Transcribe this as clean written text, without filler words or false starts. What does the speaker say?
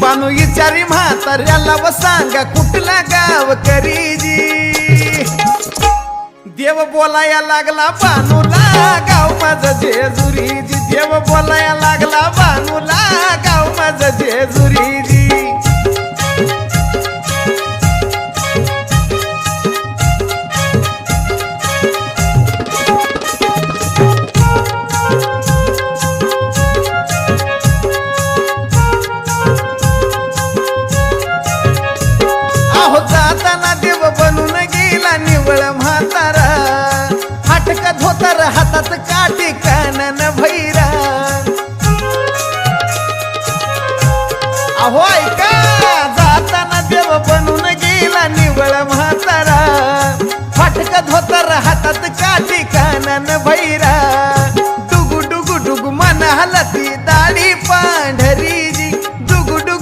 बानू विचारी म्हाताऱ्याला व सांगा कुठला गाव करीजी देव बोलाया लागला बानूला गाव माझं जेजुरीजी देव बोलाया लागला बानूला गाव माझं जेजुरीजी जाताना देव बनून गेला निवळ म्हातारा हाटक धोतर हातात काठी कानन भैरा अहो ऐका जाताना देव बनून गेला निवळ म्हातारा फाटक धोतर हातात काठी कानन भैरा